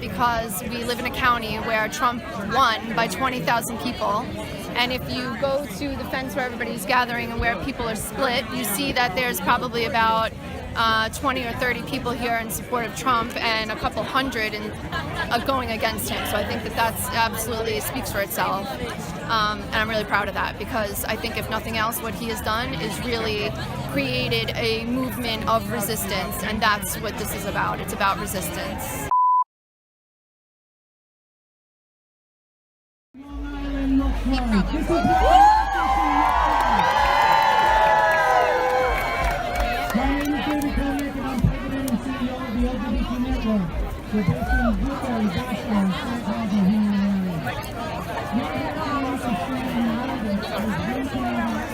because we live in a county where Trump won by 20,000 people. And if you go to the fence where everybody's gathering and where people are split, you see that there's probably about 20 or 30 people here in support of Trump and a couple hundred going against him. So I think that that's absolutely speaks for itself. And I'm really proud of that, because I think if nothing else, what he has done is really created a movement of resistance, and that's what this is about. It's about resistance.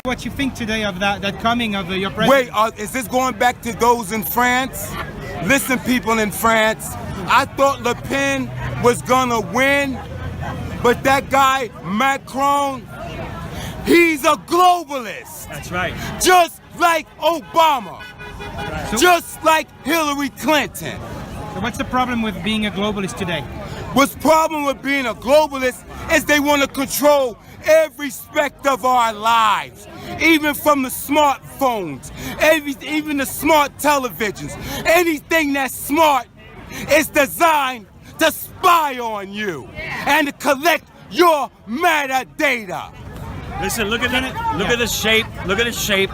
What you think today of that coming of your president? Wait, is this going back to those in France? Listen, people in France, I thought Le Pen was gonna win, but that guy, Macron, he's a globalist. That's right. Just like Obama. Right. So, just like Hillary Clinton. So what's the problem with being a globalist today? What's the problem with being a globalist is they want to control every aspect of our lives, even from the smartphones, even the smart televisions. Anything that's smart is designed to spy on you and to collect your metadata. Listen, look at the shape. Look at the shape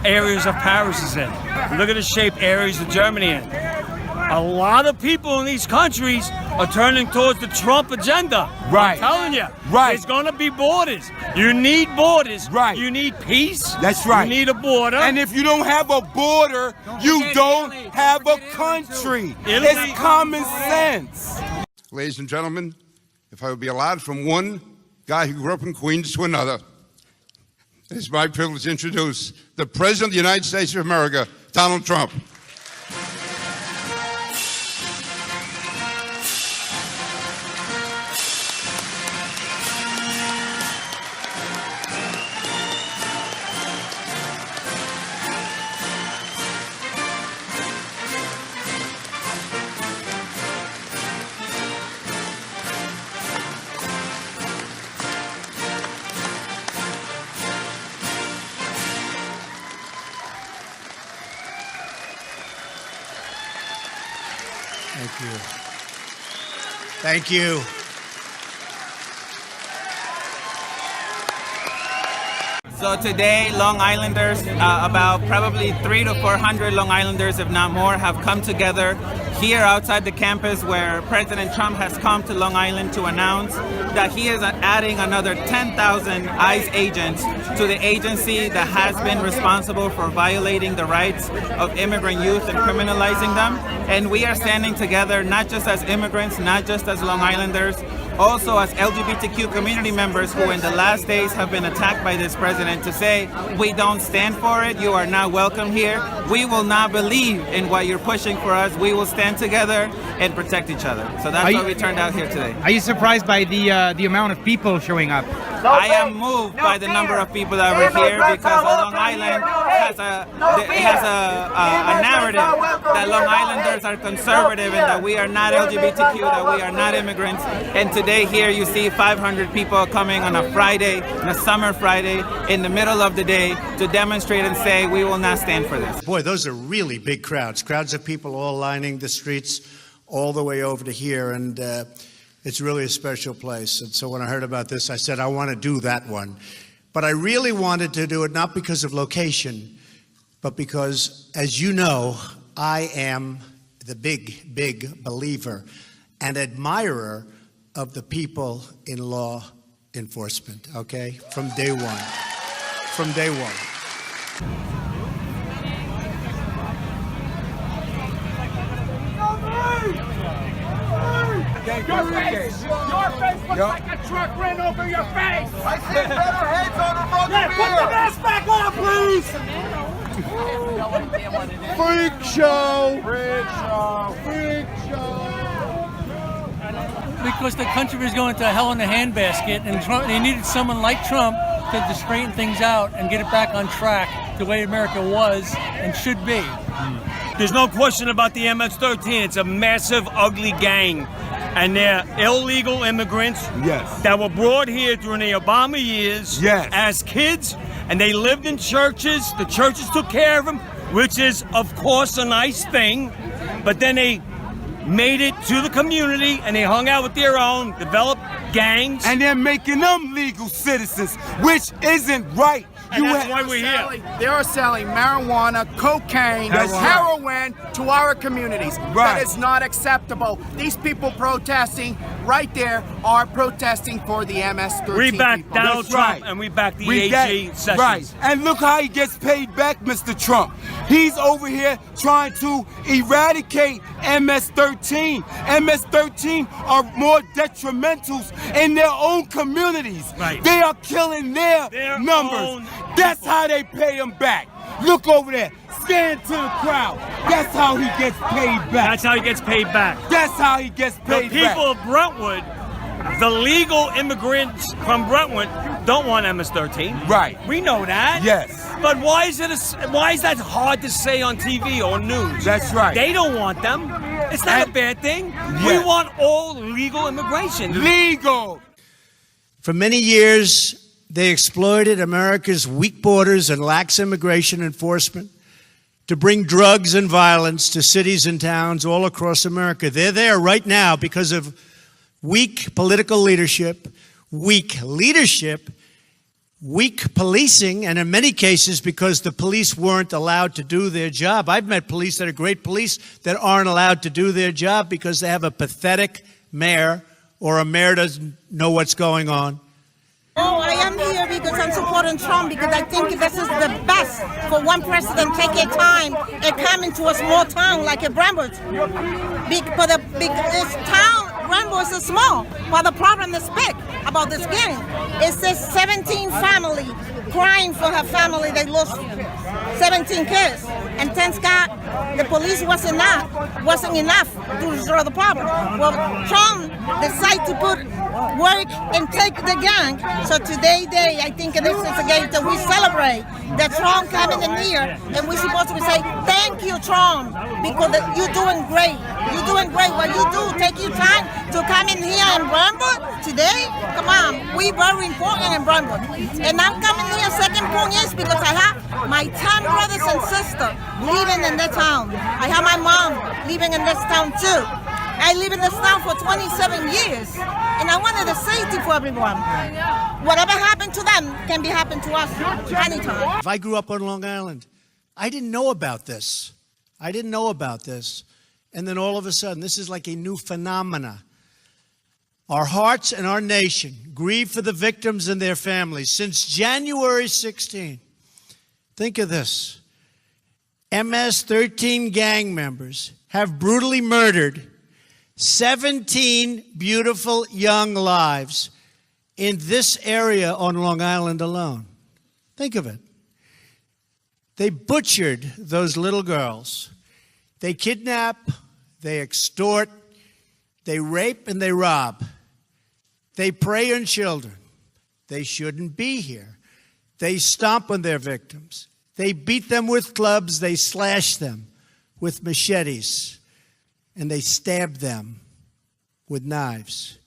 areas of Paris is in. Look at the shape areas of Germany in. A lot of people in these countries are turning towards the Trump agenda. Right. I'm telling you. Right. There's going to be borders. You need borders. Right. You need peace. That's right. You need a border. And if you don't have a border, you don't have a country. It's common sense. Ladies and gentlemen, if I would be allowed from one guy who grew up in Queens to another, it's my privilege to introduce the President of the United States of America, Donald Trump. Thank you. Thank you. So today, Long Islanders, about probably 300 to 400 Long Islanders, if not more, have come together here outside the campus where President Trump has come to Long Island to announce that he is adding another 10,000 ICE agents to the agency that has been responsible for violating the rights of immigrant youth and criminalizing them. And we are standing together not just as immigrants, not just as Long Islanders, also as LGBTQ community members who in the last days have been attacked by this president, to say, we don't stand for it, you are not welcome here, we will not believe in what you're pushing for us, we will stand together and protect each other. So that's why we turned out here today. Are you surprised by the amount of people showing up? I am moved by the number of people that were here, because Long Island has a narrative that Long Islanders are conservative and that we are not LGBTQ, that we are not immigrants. And today here you see 500 people coming on a Friday, on a summer Friday, in the middle of the day to demonstrate and say we will not stand for this. Boy, those are really big crowds. Crowds of people all lining the streets all the way over to here. And it's really a special place. And so when I heard about this, I said, I want to do that one. But I really wanted to do it not because of location, but because, as you know, I am the big, big believer and admirer of the people in law enforcement, okay? From day one. From day one. Your face looks like a truck ran over your face. I see better heads on the road. Yeah, put the mask back on, please. Freak show. Freak show. Because the country was going to hell in a handbasket, and they needed someone like Trump to straighten things out and get it back on track the way America was and should be. There's no question about the MS-13. It's a massive, ugly gang. and they're illegal immigrants that were brought here during the Obama years as kids, and they lived in churches. The churches took care of them, which is, of course, a nice thing, but then they made it to the community, and they hung out with their own, developed gangs. And they're making them legal citizens, which isn't right. And that's why we're here. They are selling marijuana, cocaine, heroin to our communities. That is not acceptable. These people protesting right there are protesting for the MS-13 We back people. Donald Trump and we back the AG Sessions. Right. And look how he gets paid back, Mr. Trump. He's over here trying to eradicate MS-13. MS-13 are more detrimentals in their own communities. Right. They are killing their numbers. That's how they pay him back. Look over there. Stand to the crowd. That's how he gets paid back. That's how he gets paid back. That's how he gets paid back. The people of Brentwood, the legal immigrants from Brentwood, don't want MS-13. Right. We know that. Yes. But why is that hard to say on TV or news? That's right. They don't want them. It's not a bad thing. We want all legal immigration. Legal. For many years, they exploited America's weak borders and lax immigration enforcement to bring drugs and violence to cities and towns all across America. They're there right now because of weak political leadership, weak policing, and in many cases because the police weren't allowed to do their job. I've met police that are great police that aren't allowed to do their job because they have a pathetic mayor or a mayor doesn't know what's going on. Oh, I am here because I'm supporting Trump because I think this is the best for one president taking time and coming to a small town like a Brentwood. This town, Brentwood is small, but the problem is big about this gang. It's this 17 family crying for her family. They lost 17 kids. And thanks God, the police wasn't enough to resolve the problem. Well, Trump decided to put work and take the gang. So today, I think this is a day that we celebrate that Trump coming in here, and we're supposed to say, thank you, Trump, because you're doing great. You're doing great. What you do, take your time to come in here in Brentwood today. Come on, we very important in Brentwood. And I'm coming here, second point is because I have my 10 brothers and sisters living in this town. I have my mom living in this town too. I live in this town for 27 years, and I wanted the safety for everyone. Whatever happened to them can be happened to us anytime. If I grew up on Long Island, I didn't know about this. And then all of a sudden, this is like a new phenomena. Our hearts and our nation grieve for the victims and their families. Since January 16, think of this. MS-13 gang members have brutally murdered 17 beautiful young lives in this area on Long Island alone. Think of it. They butchered those little girls. They kidnap, they extort, they rape, and they rob. They prey on children. They shouldn't be here. They stomp on their victims. They beat them with clubs. They slash them with machetes. And they stab them with knives.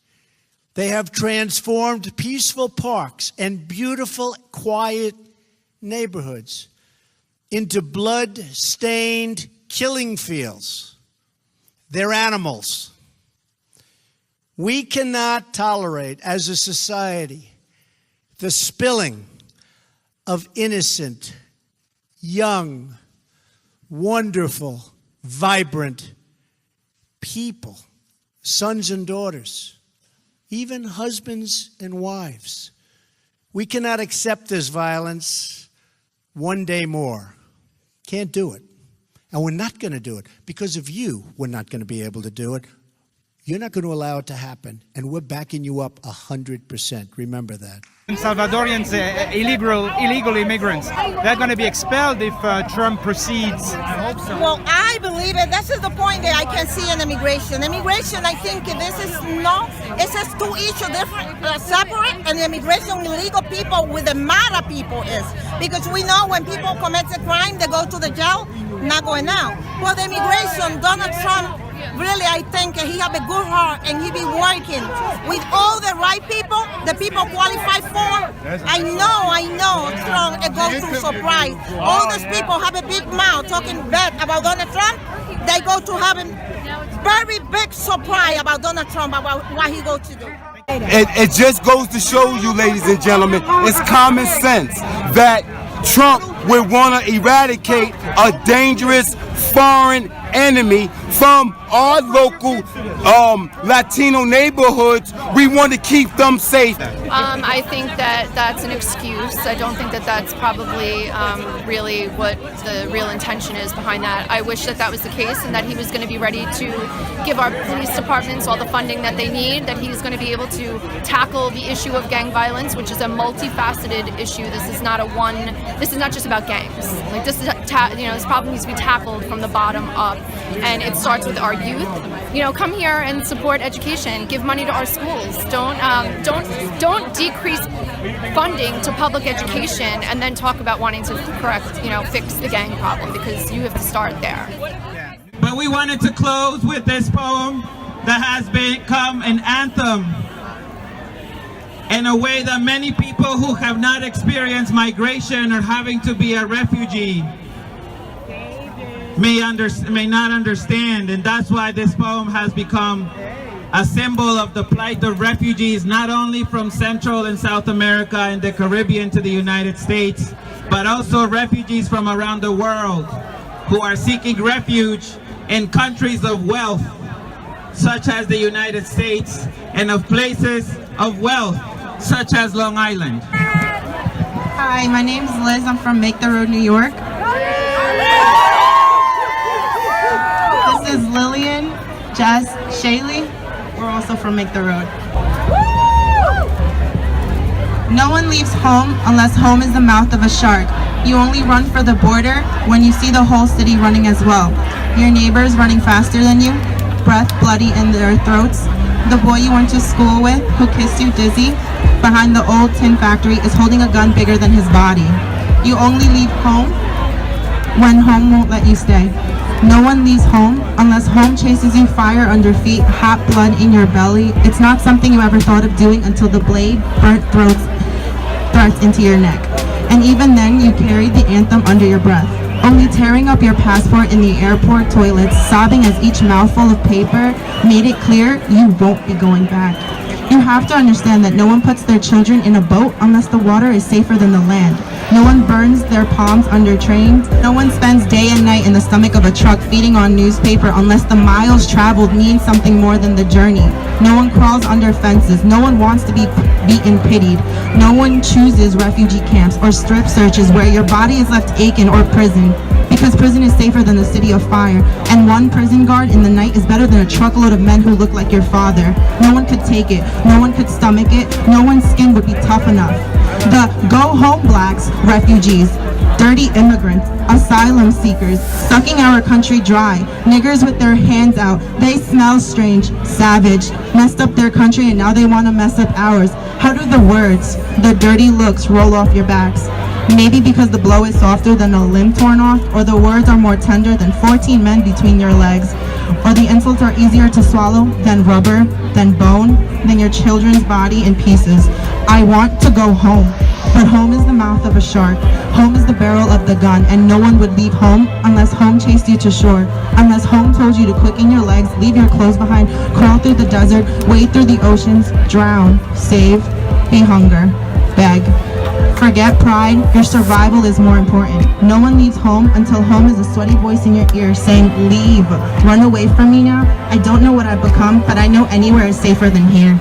They have transformed peaceful parks and beautiful, quiet neighborhoods into blood-stained killing fields. They're animals. We cannot tolerate, as a society, the spilling of innocent, young, wonderful, vibrant people, sons and daughters, even husbands and wives. We cannot accept this violence one day more. Can't do it. And we're not going to do it. Because of you, we're not going to be able to do it. You're not going to allow it to happen. And we're backing you up 100%. Remember that. Salvadorians, illegal immigrants, they're going to be expelled if Trump proceeds. I hope so. Well, I believe it. This is the point that I can see in immigration. Immigration, I think this is not, it's just two issues different, separate, and immigration illegal people with the MARA people is. Because we know when people commit a crime, they go to the jail, not going out. Well, the immigration, Donald Trump really, I think he have a good heart and he be working with all the right people, the people qualified for. I know, Trump it goes through surprise. All those people have a big mouth talking bad about Donald Trump. They go to have a very big surprise about Donald Trump, about what he going to do. It just goes to show you, ladies and gentlemen, it's common sense that Trump would want to eradicate a dangerous foreign enemy from our local Latino neighborhoods. We want to keep them safe. I think that that's an excuse. I don't think that that's probably really what the real intention is behind that. I wish that that was the case and that he was going to be ready to give our police departments all the funding that they need, that he's going to be able to tackle the issue of gang violence, which is a multifaceted issue. This is not just about gangs. Like this is, this problem needs to be tackled from the bottom up, and it starts with our youth. Come here and support education. Give money to our schools. Don't decrease funding to public education and then talk about wanting to fix the gang problem, because you have to start there. But we wanted to close with this poem that has become an anthem in a way that many people who have not experienced migration or having to be a refugee may not understand. And that's why this poem has become a symbol of the plight of refugees, not only from Central and South America and the Caribbean to the United States, but also refugees from around the world who are seeking refuge in countries of wealth, such as the United States, and of places of wealth, such as Long Island. Hi, my name is Liz. I'm from Make the Road, New York. This is Lillian, Jess, Shaylee. We're also from Make the Road. No one leaves home unless home is the mouth of a shark. You only run for the border when you see the whole city running as well. Your neighbors running faster than you, breath bloody in their throats. The boy you went to school with, who kissed you dizzy, behind the old tin factory is holding a gun bigger than his body. You only leave home when home won't let you stay. No one leaves home unless home chases you, fire under feet, hot blood in your belly. It's not something you ever thought of doing until the blade burnt throats into your neck. And even then, you carried the anthem under your breath, only tearing up your passport in the airport toilets, sobbing as each mouthful of paper made it clear you won't be going back. You have to understand that no one puts their children in a boat unless the water is safer than the land. No one burns their palms under trains. No one spends day and night in the stomach of a truck feeding on newspaper unless the miles traveled mean something more than the journey. No one crawls under fences. No one wants to be beaten, pitied. No one chooses refugee camps or strip searches where your body is left aching, or prison. Because prison is safer than the city of fire, and one prison guard in the night is better than a truckload of men who look like your father. No one could take it, no one could stomach it, no one's skin would be tough enough. The go home blacks, refugees, dirty immigrants, asylum seekers, sucking our country dry, niggers with their hands out, they smell strange, savage, messed up their country and now they want to mess up ours. How do the words, the dirty looks roll off your backs? Maybe because the blow is softer than a limb torn off, or the words are more tender than 14 men between your legs, or the insults are easier to swallow than rubber, than bone, than your children's body in pieces. I want to go home, but home is the mouth of a shark. Home is the barrel of the gun, and no one would leave home unless home chased you to shore, unless home told you to quicken your legs, leave your clothes behind, crawl through the desert, wade through the oceans, drown, save, be hunger, beg. Forget pride, your survival is more important. No one leaves home until home is a sweaty voice in your ear saying, leave, run away from me now. I don't know what I've become, but I know anywhere is safer than here.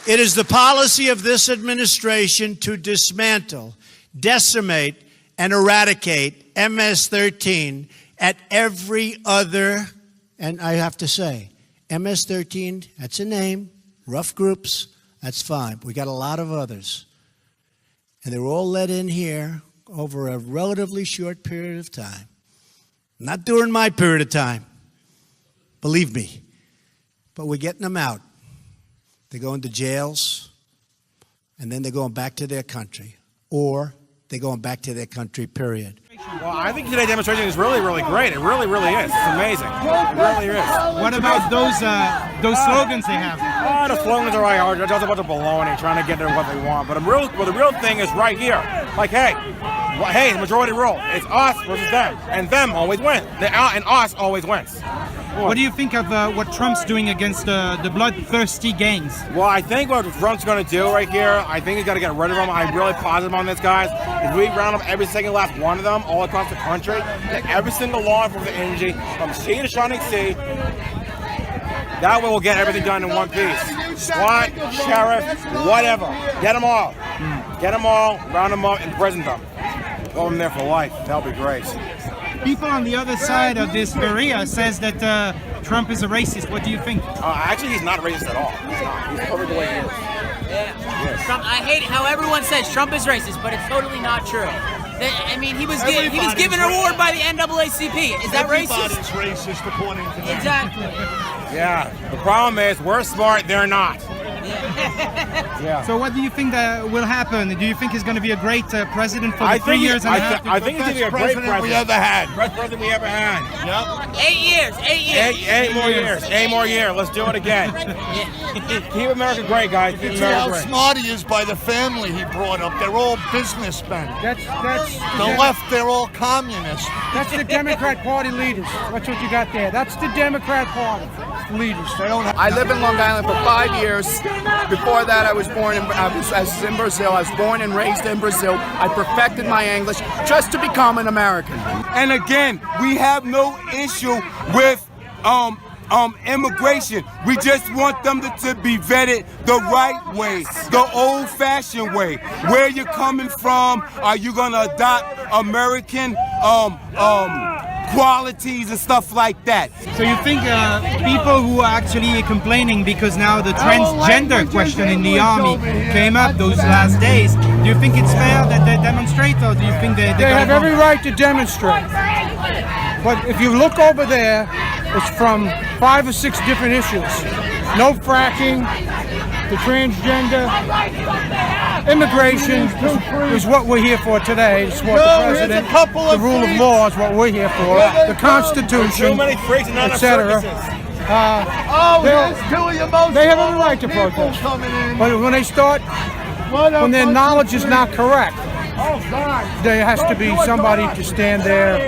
It is the policy of this administration to dismantle, decimate, and eradicate MS-13 at every other, and I have to say, MS-13, that's a name, rough groups, that's fine. We got a lot of others. And they were all let in here over a relatively short period of time. Not during my period of time, believe me. But we're getting them out. They go into jails, and then they're going back to their country. Or they're going back to their country, period. Well, I think today's demonstration is really, really great. It really, really is. It's amazing. It really is. What about those slogans they have? The slogans are right hard. They're just a bunch of baloney trying to get them what they want. But the real thing is right here. Like, hey, the majority rule. It's us versus them. And them always win. And us always wins. What do you think of what Trump's doing against the bloodthirsty gangs? Well, I think what Trump's going to do right here, I think he's got to get rid of them. I'm really positive on this, guys. If we round up every single last one of them all across the country, every single law enforcement agency, from sea to shining sea, that way we'll get everything done in one piece. SWAT, sheriff, whatever. Get them all. Get them all, round them up, and prison them. Hold them there for life. That'll be great. People on the other side of this barrier says that Trump is a racist. What do you think? Actually, he's not racist at all. He's not. He's covered the way he is. Yeah. Yes. Trump, I hate how everyone says Trump is racist, but it's totally not true. I mean, he was given an award by the NAACP. Is that racist? Everybody's racist according to them. Exactly. Yeah. The problem is we're smart, they're not. Yeah. So what do you think that will happen? Do you think he's going to be a great president for the 3 years and a half? I think he's going to be a great president we ever had. Best president we ever had. Yep. 8 years. 8 years. 8 more years. 8 more years. Let's do it again. Keep America great, guys. Keep You see America how great. smart he is by the family he brought up. They're all businessmen. That's The left, they're all communists. That's the Democrat Party leaders. That's what you got there. That's the Democrat Party leaders. They don't have I lived in Long Island for 5 years. Before that, I was in Brazil. I was born and raised in Brazil. I perfected my English just to become an American. And again, we have no issue with immigration. We just want them to be vetted the right way, the old-fashioned way. Where you're coming from? Are you gonna adopt American qualities and stuff like that? So you think people who are actually complaining because now the transgender question in the army came up those last days, do you think it's fair that they demonstrate, or do you think they have every right to demonstrate? But if you look over there, it's from 5 or 6 different issues. No fracking, the transgender, immigration is what we're here for today. It's what the president, the rule of law is what we're here for. The Constitution, etc. They have every right to protest. But when they start, when their knowledge is not correct, there has to be somebody to stand there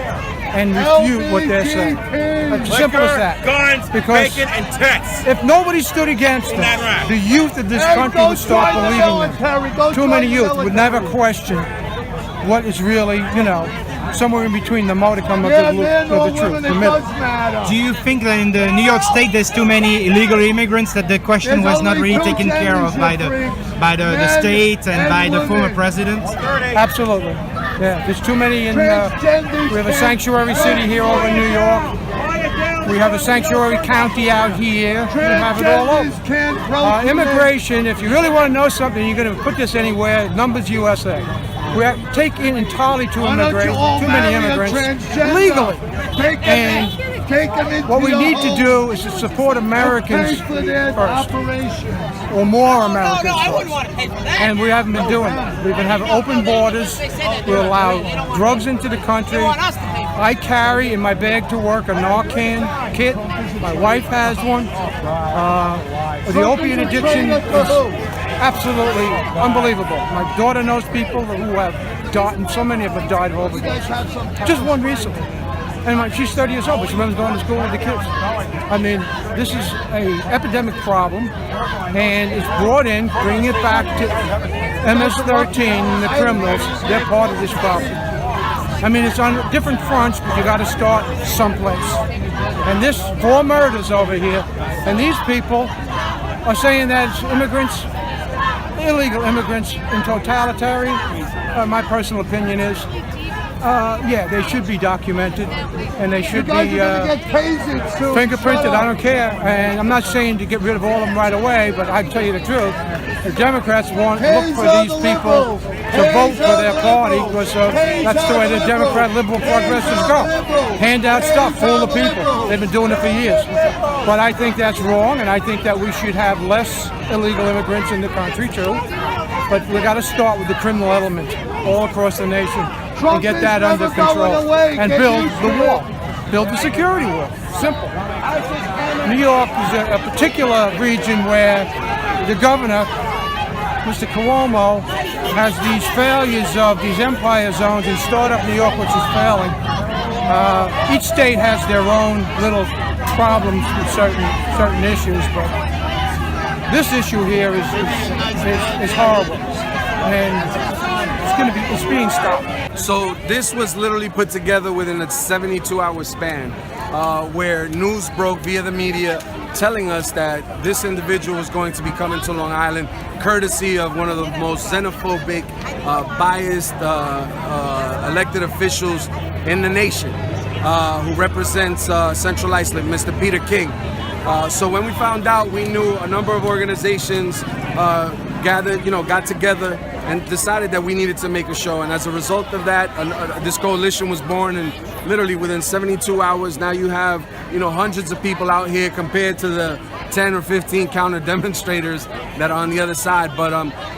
and refute what they're saying. It's as simple as that. Guns, because bacon, and tits. if nobody stood against them, the youth of this country would start believing them. Too many youth would never question what is really, somewhere in between the modicum of the truth, the middle. Do you think that in the New York State there's too many illegal immigrants, that the question was not really taken care of by the state and by the former president? Absolutely. Yeah, there's too many we have a sanctuary city here over in New York. We have a sanctuary county out here. We have it all over. Immigration, if you really want to know something, you're going to put this anywhere, Numbers USA. We take in entirely too many immigrants legally. And what we need to do is to support Americans first, or more Americans first. And we haven't been doing that. We've been having open borders. We allow drugs into the country. I carry in my bag to work a Narcan kit. My wife has one. The opiate addiction is absolutely unbelievable. My daughter knows people who have died, and so many of them have died of overdose. Just one recently. And she's 30 years old, but she remembers going to school with the kids. I mean, this is an epidemic problem, and it's brought in, bringing it back to MS-13 and the criminals. They're part of this problem. I mean, it's on different fronts, but you got to start someplace. And this 4 murders over here, and these people are saying that it's immigrants, illegal immigrants in totality. My personal opinion is, yeah, they should be documented, and they should be fingerprinted. I don't care, and I'm not saying to get rid of all of them right away, but I tell you the truth, the Democrats look for these people to vote for their party, because that's the way the Democrat liberal progressives go. Hand out stuff, fool the people. They've been doing it for years. But I think that's wrong, and I think that we should have less illegal immigrants in the country too. But we got to start with the criminal element all across the nation. and get that under control and build the wall, build the security wall. Simple. New York is a particular region where the governor, Mr. Cuomo, has these failures of these empire zones in startup New York, which is failing. Each state has their own little problems with certain issues, but this issue here is horrible, and it's being stopped. So this was literally put together within a 72-hour span, where news broke via the media telling us that this individual was going to be coming to Long Island courtesy of one of the most xenophobic, biased elected officials in the nation, who represents Central Iceland, Mr. Peter King. So when we found out, we knew a number of organizations got together and decided that we needed to make a show. And as a result of that, this coalition was born, and literally within 72 hours, now you have, hundreds of people out here compared to the 10 or 15 counter demonstrators that are on the other side. But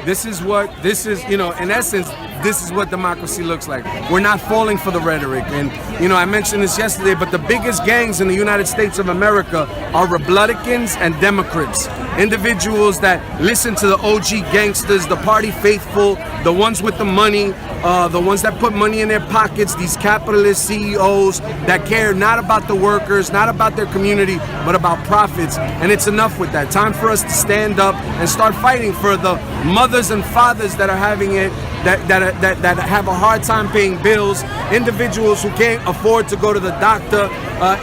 this is, in essence, this is what democracy looks like. We're not falling for the rhetoric. And, I mentioned this yesterday, but the biggest gangs in the United States of America are Republicans and Democrats. Individuals that listen to the OG gangsters, the party faithful, the ones with the money, the ones that put money in their pockets, these capitalist CEOs that care not about the workers, not about their community, but about profits. And it's enough with that. Time for us to stand up and start fighting for the mothers and fathers that are having it, that have a hard time paying bills, individuals who can't afford to go to the doctor,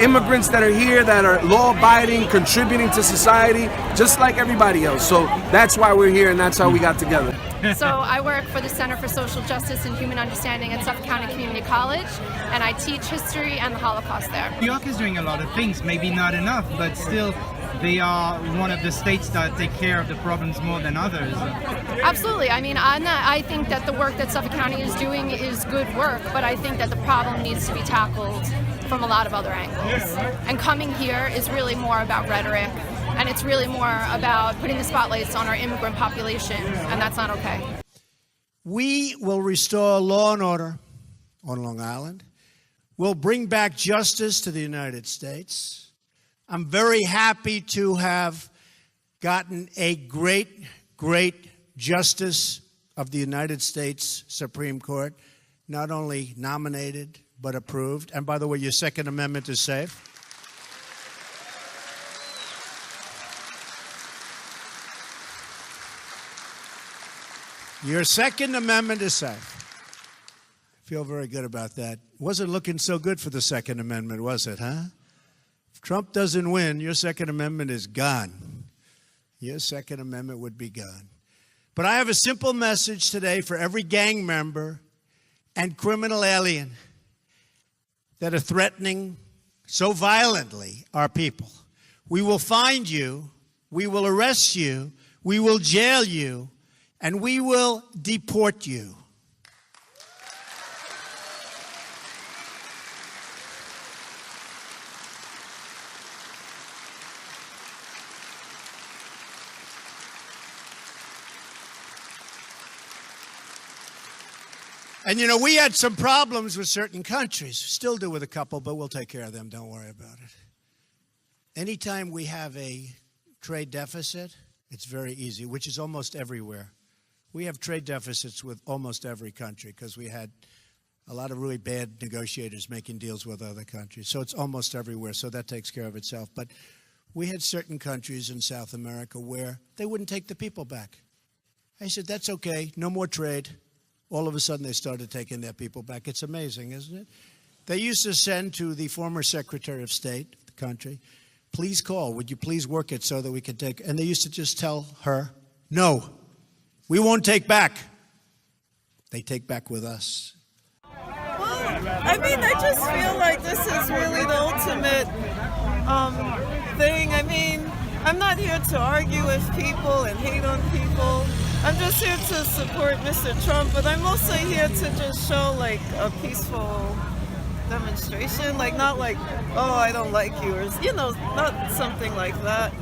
immigrants that are here that are law-abiding, contributing to society, just like everybody else. So that's why we're here, and that's how we got together. So I work for the Center for Social Justice and Human Understanding at Suffolk County Community College, and I teach history and the Holocaust there. New York is doing a lot of things, maybe not enough, but still they are one of the states that take care of the problems more than others. Absolutely. I mean, I think that the work that Suffolk County is doing is good work, but I think that the problem needs to be tackled from a lot of other angles. And coming here is really more about rhetoric, and it's really more about putting the spotlights on our immigrant population, and that's not okay. We will restore law and order on Long Island. We'll bring back justice to the United States. I'm very happy to have gotten a great, great justice of the United States Supreme Court, not only nominated, but approved. And by the way, your Second Amendment is safe. Your Second Amendment is safe. I feel very good about that. Wasn't looking so good for the Second Amendment, was it, huh? If Trump doesn't win, your Second Amendment is gone. Your Second Amendment would be gone. But I have a simple message today for every gang member and criminal alien that are threatening so violently our people. We will find you, we will arrest you, we will jail you, and we will deport you. And, we had some problems with certain countries. Still do with a couple, but we'll take care of them. Don't worry about it. Anytime we have a trade deficit, it's very easy, which is almost everywhere. We have trade deficits with almost every country because we had a lot of really bad negotiators making deals with other countries. So it's almost everywhere, so that takes care of itself. But we had certain countries in South America where they wouldn't take the people back. I said, that's okay, no more trade. All of a sudden, they started taking their people back. It's amazing, isn't it? They used to send to the former Secretary of State of the country, please call. Would you please work it so that we can take... And they used to just tell her, no, we won't take back. They take back with us. I mean, I just feel like this is really the ultimate thing. I mean, I'm not here to argue with people and hate on people. I'm just here to support Mr. Trump, but I'm also here to just show like a peaceful demonstration, like not like, oh, I don't like you, or not something like that.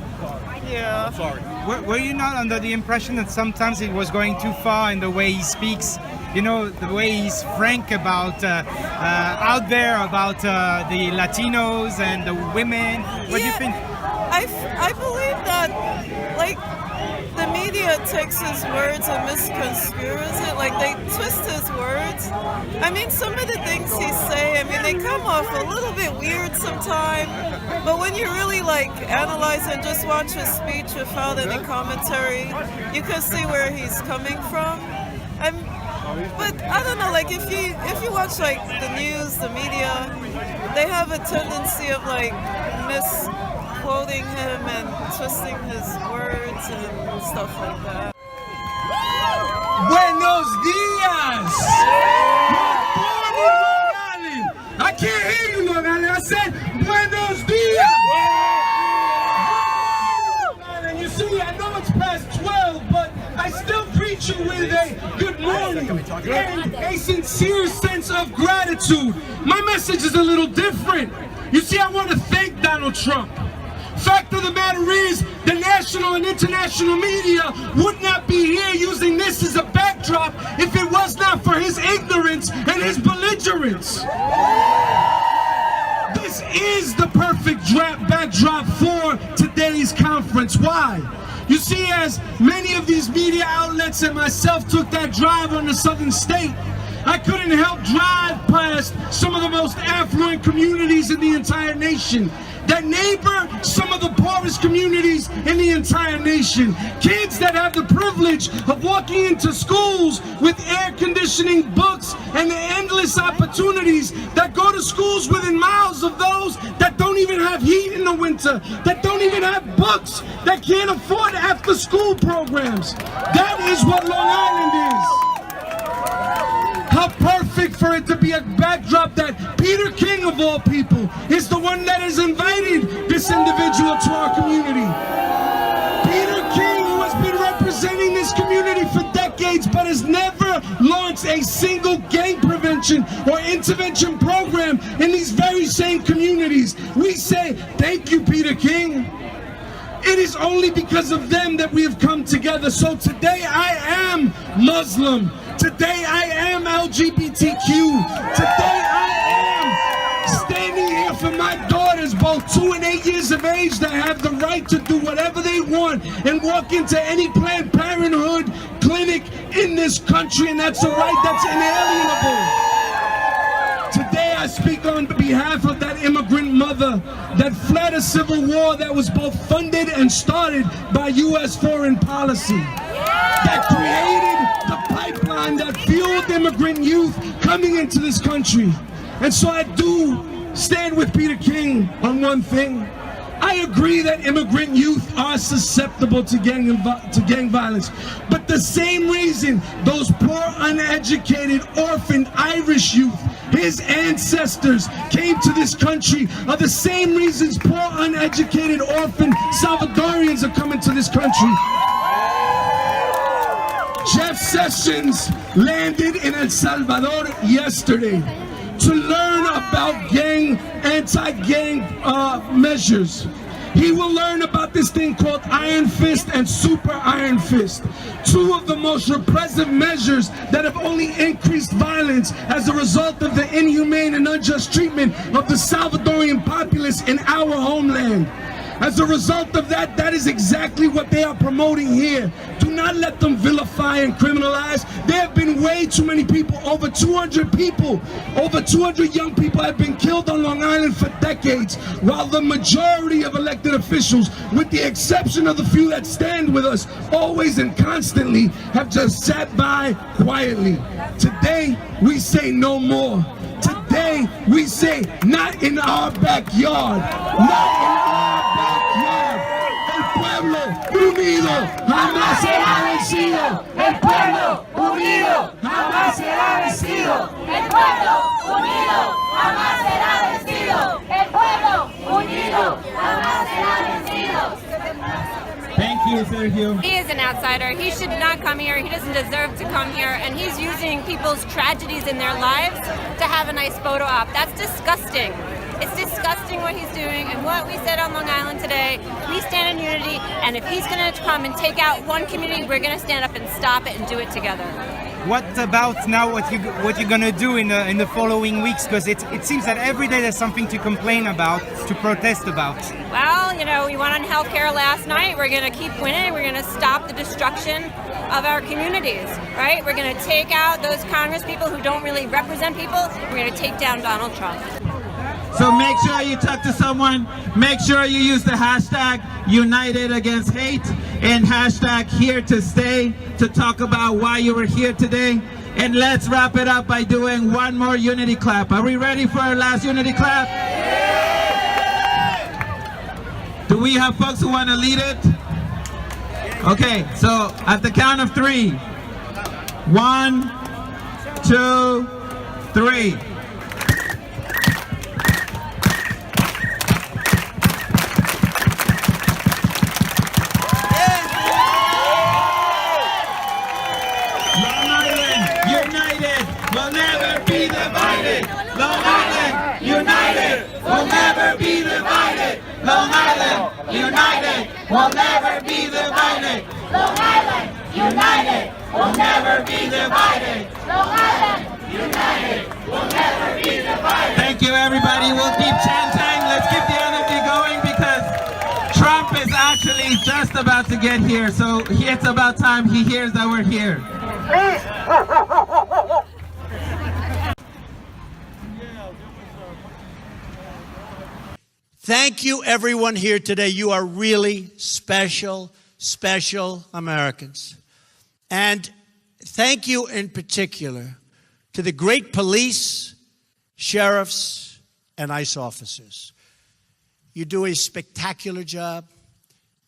Yeah. Sorry. Were you not under the impression that sometimes it was going too far in the way he speaks you know, the way he's frank about out there about the Latinos and the women. What do you think? I believe that, like, the media takes his words and misconstrues it. Like, they twist his words. I mean, some of the things he say, I mean, they come off a little bit weird sometimes. But when you really, like, analyze and just watch his speech without any commentary, you can see where he's coming from. But I don't know, like, if you watch, like, the news, the media, they have a tendency of, like, misquoting him and twisting his words and stuff like that. Buenos dias! I can't hear you, Long Island. I said, Buenos dias! And you see, I know it's past 12, but I still greet you with a good morning and a sincere sense of gratitude. My message is a little different. You see, I want to thank Donald Trump. Fact of the matter is, the national and international media would not be here using this as a backdrop if it was not for his ignorance and his belligerence. This is the perfect backdrop for today's conference. Why? You see, as many of these media outlets and myself took that drive on the southern state, I couldn't help drive past some of the most affluent communities in the entire nation that neighbor some of the poorest communities in the entire nation. Kids that have the privilege of walking into schools with air conditioning, books, and the endless opportunities that go to schools within miles of those that don't even have heat in the winter, that don't even have books, that can't afford after school programs. That is what Long Island is. How perfect for it to be a backdrop that Peter King, of all people, is the one that has invited this individual to our community. Peter King, who has been representing this community for decades but has never launched a single gang prevention or intervention program in these very same communities. We say, thank you, Peter King. It is only because of them that we have come together. So today I am Muslim. Today I am LGBTQ. Today I am standing here for my daughters, both 2 and 8 years of age, that have the right to do whatever they want and walk into any Planned Parenthood clinic in this country, and that's a right that's inalienable. Today I speak on behalf of that immigrant mother that fled a civil war that was both funded and started by U.S. foreign policy, that created the pipeline that fueled immigrant youth coming into this country. And so I do stand with Peter King on one thing. I agree that immigrant youth are susceptible to gang violence, but the same reason those poor, uneducated, orphaned Irish youth, his ancestors, came to this country are the same reasons poor, uneducated, orphaned Salvadorians are coming to this country. Jeff Sessions landed in El Salvador yesterday to learn about anti-gang measures. He will learn about this thing called Iron Fist and Super Iron Fist, two of the most repressive measures that have only increased violence as a result of the inhumane and unjust treatment of the Salvadorian populace in our homeland. As a result of that, that is exactly what they are promoting here. Do not let them vilify and criminalize. There have been way too many people, over 200 people, over 200 young people have been killed on Long Island for decades, while the majority of elected officials, with the exception of the few that stand with us, always and constantly have just sat by quietly. Today, we say no more. Today, we say not in our backyard, not in our backyard. El pueblo unido jamás será vencido. El pueblo unido jamás será vencido. El pueblo unido jamás será vencido. El pueblo unido jamás será vencido. Thank you, Sergio. He is an outsider. He should not come here. He doesn't deserve to come here. And he's using people's tragedies in their lives to have a nice photo op. That's disgusting. It's disgusting what he's doing. And what we said on Long Island today, we stand in unity. And if he's going to come and take out one community, we're going to stand up and stop it and do it together. What about now? What you're gonna do in the following weeks? Because it seems that every day there's something to complain about, to protest about. Well, you know, we won on healthcare last night. We're going to keep winning. We're going to stop the destruction of our communities, right? We're going to take out those Congress people who don't really represent people. We're going to take down Donald Trump. So make sure you talk to someone. Make sure you use the hashtag United Against Hate and hashtag Here to Stay to talk about why you were here today. And let's wrap it up by doing one more unity clap. Are we ready for our last unity clap? Do we have folks who want to lead it? Okay, so at the count of 3. 1, 2, 3. Long Island, united, will never be divided. Long Island, united, will never be divided. Long Island, united, will never be divided. Long Island, united, will never be divided. Long Island, united, will never be divided. Thank you, everybody. We'll keep chanting. Let's keep the energy going because Trump is actually just about to get here. So it's about time he hears that we're here. Thank you, everyone here today. You are really special, special Americans. And thank you in particular to the great police, sheriffs, and ICE officers. You do a spectacular job.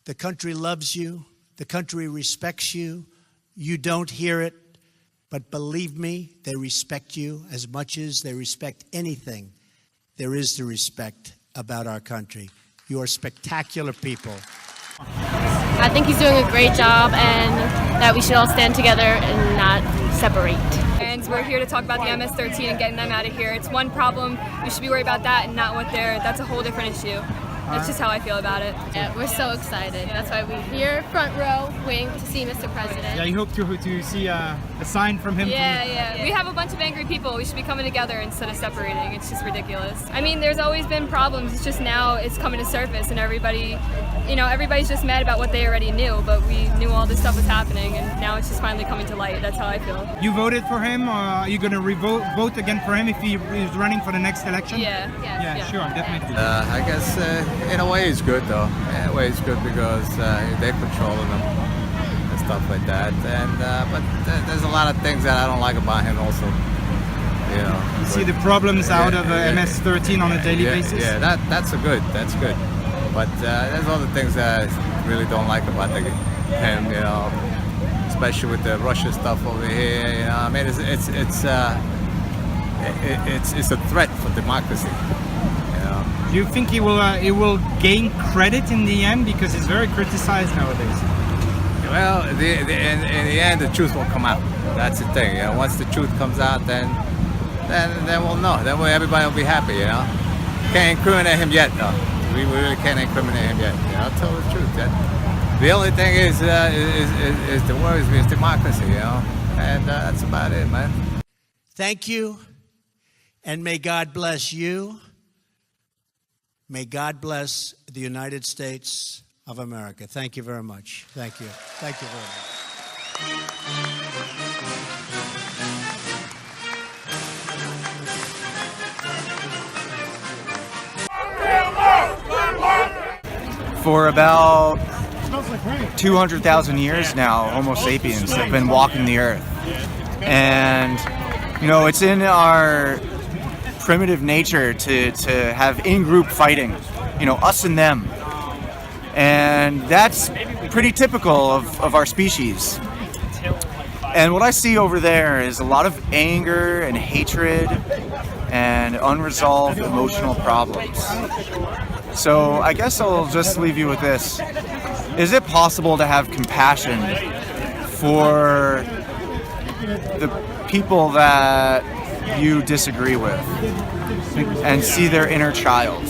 The country loves you. The country respects you. You don't hear it, but believe me, they respect you as much as they respect anything there is to respect about our country. You are spectacular people. I think he's doing a great job and that we should all stand together and not separate. And we're here to talk about the MS-13 and getting them out of here. It's one problem. We should be worried about that and not what they're, that's a whole different issue. That's just how I feel about it. Yeah, we're so excited. That's why we're here, front row, waiting to see Mr. President. Yeah, you hope to see a sign from him. Yeah. We have a bunch of angry people. We should be coming together instead of separating. It's just ridiculous. I mean, there's always been problems. It's just now it's coming to surface and everybody, you know, everybody's just mad about what they already knew, but we knew all this stuff was happening and now it's just finally coming to light. That's how I feel. You voted for him, or are you going to vote again for him if he is running for the next election? Yeah, sure, definitely. I guess in a way it's good though. In a way it's good because they're controlling them and stuff like that. And but there's a lot of things that I don't like about him also. You know. You see the problems out of MS-13 on a daily basis? Yeah, that's good. That's good. But there's other things that I really don't like about him. You know, especially with the Russia stuff over here. You know, I mean, it's a threat for democracy. Do you think he will gain credit in the end because he's very criticized nowadays? Well, in the end, the truth will come out. That's the thing. You know, once the truth comes out, then we'll know. Then everybody will be happy. You know, can't incriminate him yet, though. We really can't incriminate him yet. You know, tell the truth. The only thing is the worries me is democracy. You know, and that's about it, man. Thank you, and may God bless you. May God bless the United States of America. Thank you very much. Thank you. Thank you very much. For about 200,000 years now, Homo sapiens have been walking the earth. And, you know, it's in our primitive nature to have in-group fighting, you know, us and them. And that's pretty typical of our species. And what I see over there is a lot of anger and hatred and unresolved emotional problems. So I guess I'll just leave you with this. Is it possible to have compassion for the people that you disagree with and see their inner child?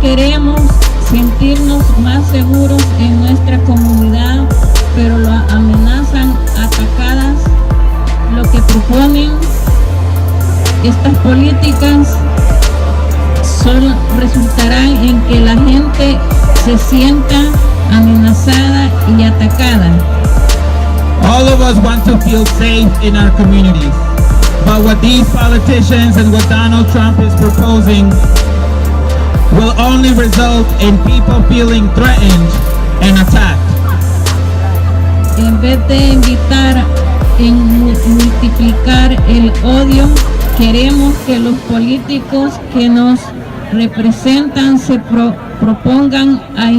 queremos sentirnos más seguros en nuestra comunidad, pero lo amenazan atacadas. Lo que proponen estas políticas resultarán en que la gente se sienta amenazada y atacada. All of us want to feel safe in our communities, but what these politicians and what Donald Trump is proposing will only result in people feeling threatened and attacked. En vez de invitar en multiplicar el odio, queremos que los políticos que nos representan se propongan a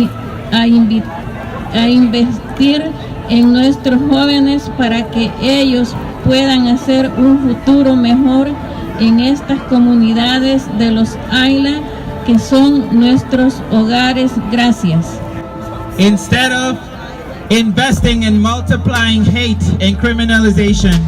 investir en nuestros jóvenes para que ellos puedan hacer un futuro mejor en estas comunidades de los Islas que son nuestros hogares. Gracias. Instead of investing in multiplying hate and criminalization,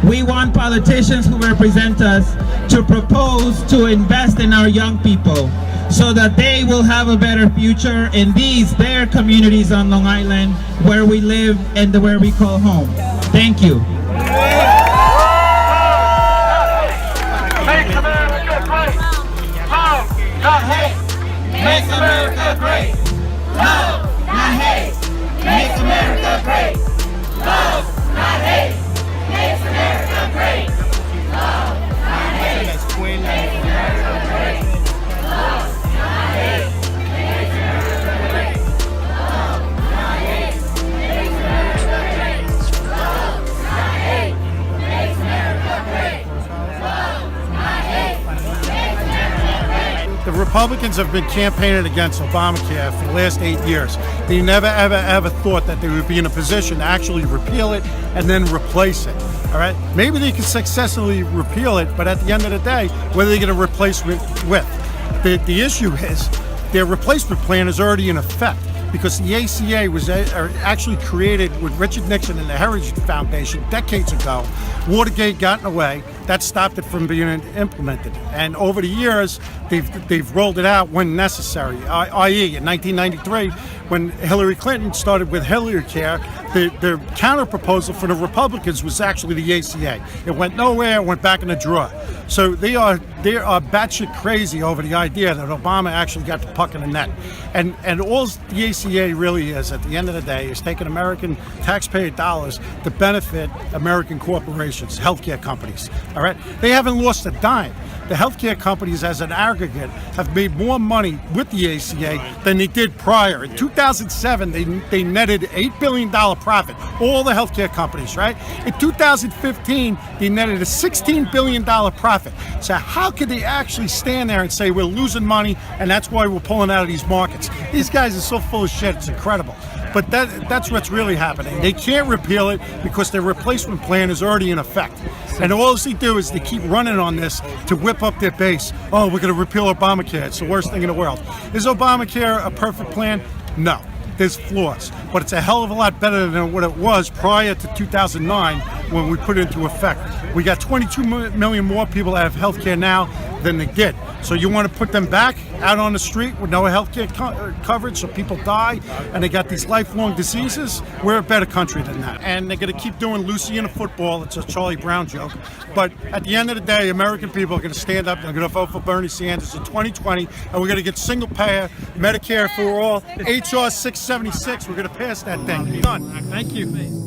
we want politicians who represent us to propose to invest in our young people so that they will have a better future in their communities on Long Island where we live and where we call home. Thank you. Make America great. Love, not hate. Make America great. Love, not hate. Make America great. Love, not hate. Makes America great. Love, not hate. Makes America great. Love, not hate. Makes America great. Love, not hate. Makes America great. Love, not hate. Makes America great. Love, not hate. Makes America great. The Republicans have been campaigning against Obamacare for the last 8 years. They never, ever thought that they would be in a position to actually repeal it and then replace it. All right? Maybe they can successfully repeal it, but at the end of the day, what are they going to replace it with? The issue is their replacement plan is already in effect because the ACA was actually created with Richard Nixon and the Heritage Foundation decades ago. Watergate got in the way. That stopped it from being implemented. And over the years, they've rolled it out when necessary, i.e. in 1993, when Hillary Clinton started with Hillary Care, the counter-proposal for the Republicans was actually the ACA. It went nowhere, it went back in the drawer. So they are batshit crazy over the idea that Obama actually got the puck in the net. And all the ACA really is, at the end of the day, is taking American taxpayer dollars to benefit American corporations, healthcare companies. All right? They haven't lost a dime. The healthcare companies as an aggregate have made more money with the ACA than they did prior. In 2007, they netted $8 billion profit, all the healthcare companies, right? In 2015, they netted a $16 billion profit. So how could they actually stand there and say we're losing money and that's why we're pulling out of these markets? These guys are so full of shit, it's incredible. But that's what's really happening. They can't repeal it because their replacement plan is already in effect. And all they do is they keep running on this to whip up their base. Oh, we're going to repeal Obamacare. It's the worst thing in the world. Is Obamacare a perfect plan? No. There's flaws. But it's a hell of a lot better than what it was prior to 2009 when we put it into effect. We got 22 million more people that have health care now than they did. So you want to put them back out on the street with no health care coverage so people die and they got these lifelong diseases? We're a better country than that. And they're going to keep doing Lucy in a football. It's a Charlie Brown joke. But at the end of the day, American people are going to stand up and they're going to vote for Bernie Sanders in 2020 and we're going to get single payer Medicare for all. HR 676, we're going to pass that thing. Done. Thank you.